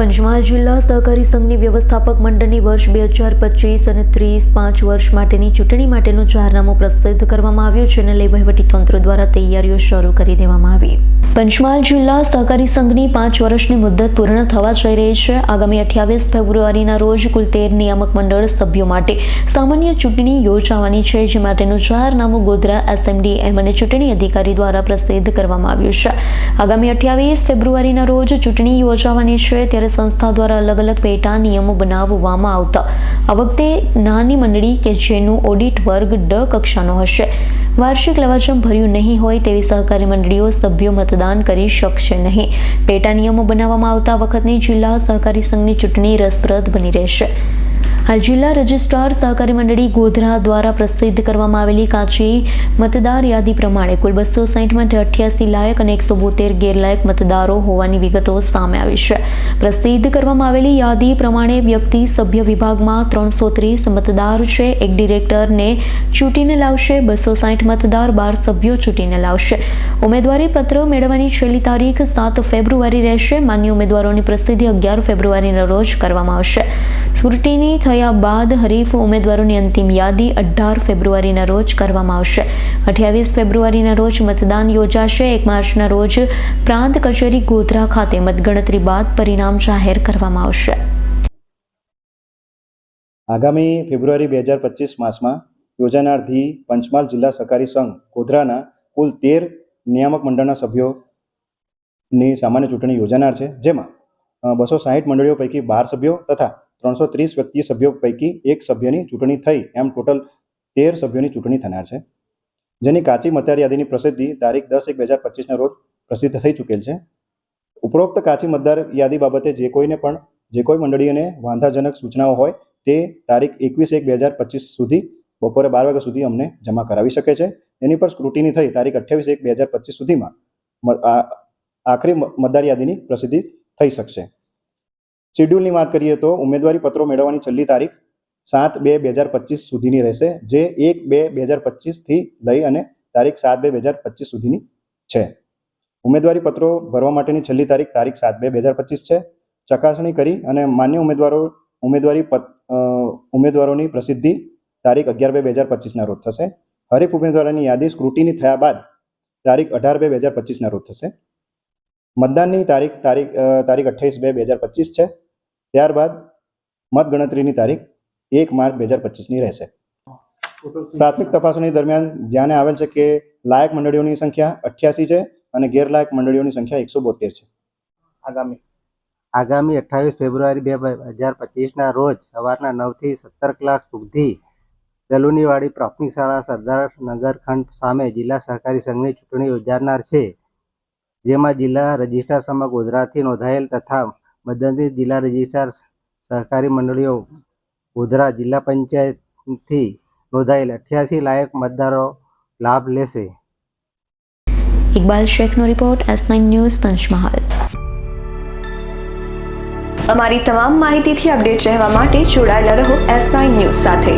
પંચમહાલ જિલ્લા સહકારી સંઘની વ્યવસ્થાપક મંડળની વર્ષ 2025 અને 30 5 વર્ષ માટેની ચૂંટણી માટેનું જાહેરનામું પ્રસિદ્ધ કરવામાં આવ્યું છે અને લઈ વહીવટીતંત્ર દ્વારા તૈયારીઓ શરૂ કરી દેવામાં આવી। પંચમહાલ જિલ્લા સહકારી સંઘની 5 વર્ષની મુદ્દત પૂર્ણ થવા જઈ રહી છે। આગામી 28 ફેબ્રુઆરીના રોજ કુલ 13 નિયામક મંડળ સભ્યો માટે સામાન્ય ચૂંટણી યોજાવાની છે, જે માટેનું જાહેરનામું ગોધરા એસએમડી અને ચૂંટણી અધિકારી દ્વારા પ્રસિદ્ધ કરવામાં આવ્યું છે। આગામી 28 ફેબ્રુઆરીના રોજ ચૂંટણી યોજાવાની છે, ત્યારે સંસ્થા દ્વારા અલગ અલગ પેટા નિયમો બનાવવામાં આવતા આ વખતે નાની મંડળી કે જેનું ઓડિટ વર્ગ ડ કક્ષાનો હશે, વાર્ષિક લવાજમ ભર્યું નહીં હોય તેવી સહકારી મંડળીઓ સભ્યો મતદાન કરી શકશે નહીં। પેટા નિયમો બનાવવામાં આવતા વખતની જિલ્લા સહકારી સંઘની ચૂંટણી રસપ્રદ બની રહેશે। હાલ જિલ્લા રજિસ્ટ્રાર સહકારી મંડળી ગોધરા દ્વારા પ્રસિદ્ધ કરવામાં આવેલી કાચી મતદાર યાદી પ્રમાણે કુલ 260 માંથી 88 લાયક અને 172 ગેરલાયક મતદારો હોવાની વિગતો સામે આવી છે। પ્રસિદ્ધ કરવામાં આવેલી યાદી પ્રમાણે વ્યક્તિ સભ્ય વિભાગમાં 330 મતદાર છે, એક ડિરેક્ટરને ચૂંટીને લાવશે, 260 મતદાર 12 સભ્યો ચૂંટીને લાવશે। ઉમેદવારી પત્ર મેળવવાની છેલ્લી તારીખ 7 ફેબ્રુઆરી રહેશે। માન્ય ઉમેદવારોની પ્રસિદ્ધિ 11 ફેબ્રુઆરીના રોજ કરવામાં આવશે। સ્ક્રુટિની થયા બાદ હરીફ ઉમેદવારોની અંતિમ યાદી 18 ફેબ્રુઆરીના રોજ કરવામાં આવશે। 28 ફેબ્રુઆરીના રોજ મતદાન યોજાશે। 1 માર્ચના રોજ પ્રાંત કચેરી ગોધરા ખાતે મતગણતરી બાદ પરિણામ જાહેર કરવામાં આવશે। આગામી ફેબ્રુઆરી 2025 માસમાં યોજાનારથી પંચમહાલ જિલ્લા સહકારી સંઘ ગોધરાના કુલ 13 નિયામક મંડળના સભ્યોની સામાન્ય ચૂંટણી યોજાનાર છે, જેમાં 260 મંડળીઓ પૈકી 12 સભ્યો તથા 330 વ્યક્તિ સભ્યો પૈકી એક સભ્યની ચૂંટણી થઈ એમ ટોટલ 13 સભ્યોની ચૂંટણી થનાર છે, જેની કાચી મતદાર યાદીની પ્રસિદ્ધિ તારીખ 10/1/2025ના રોજ પ્રસિદ્ધ થઈ ચૂકેલ છે। ઉપરોક્ત કાચી મતદાર યાદી બાબતે જે કોઈ મંડળીઓને વાંધાજનક સૂચનાઓ હોય તે તારીખ 21/1/2025 સુધી બપોરે 12 વાગ્યા સુધી અમને જમા કરાવી શકે છે। એની પર સ્ક્રુટિની થઈ તારીખ 28/1/2025 સુધીમાં આખરી મતદાર યાદીની પ્રસિદ્ધિ થઈ શકશે। શેડ્યુલની વાત કરીએ તો ઉમેદવારી પત્રો મેળવવાની છેલ્લી તારીખ 7/2/2025 સુધીની રહેશે, જે 1/2/2025 થી લઈ અને તારીખ 7/2/2025 સુધીની છે। ઉમેદવારી પત્રો ભરવા માટેની છેલ્લી તારીખ 7/2/2025 છે। ચકાસણી કરી અને માન્ય ઉમેદવારોની પ્રસિદ્ધિ તારીખ 11/2/2025ના રોજ થશે। હરીફ ઉમેદવારોની યાદી સ્ક્રુટિની થયા બાદ તારીખ 18/2/2025ના રોજ થશે। મતદાનની તારીખ 28/2/2025 છે। ત્યારબાદ મતગણતરીની તારીખ 1 માર્ચ 2025ની રહેશે। પ્રાથમિક તપાસણી દરમિયાન ધ્યાને આવેલ છે કે લાયક મંડળીઓની સંખ્યા 88 છે અને ગેરલાયક મંડળીઓની સંખ્યા 172 છે। આગામી 28 ફેબ્રુઆરી 2025ના રોજ સવારના 9 થી 17 કલાક સુધી દલુનીવાડી પ્રાથમિક શાળા સરદાર નગર ખંડ સામે જિલ્લા સહકારી સંઘની ચૂંટણી યોજાનાર છે, જેમાં જિલ્લા રજિસ્ટ્રાર સમા ગોધરાથી નોંધાયેલ તથા મદદનીશ જિલ્લા રજિસ્ટ્રાર સહકારી મંડળીઓ ગોધરા જિલ્લા પંચાયતથી નોંધાયેલ 88 લાયક મતદારો લાભ લેશે। ઇકબાલ શેખનો રિપોર્ટ, S9 ન્યૂઝ, પંચમહાલ। અમારી તમામ માહિતીથી અપડેટ રહેવા માટે જોડાયેલા રહો S9 ન્યૂઝ સાથે।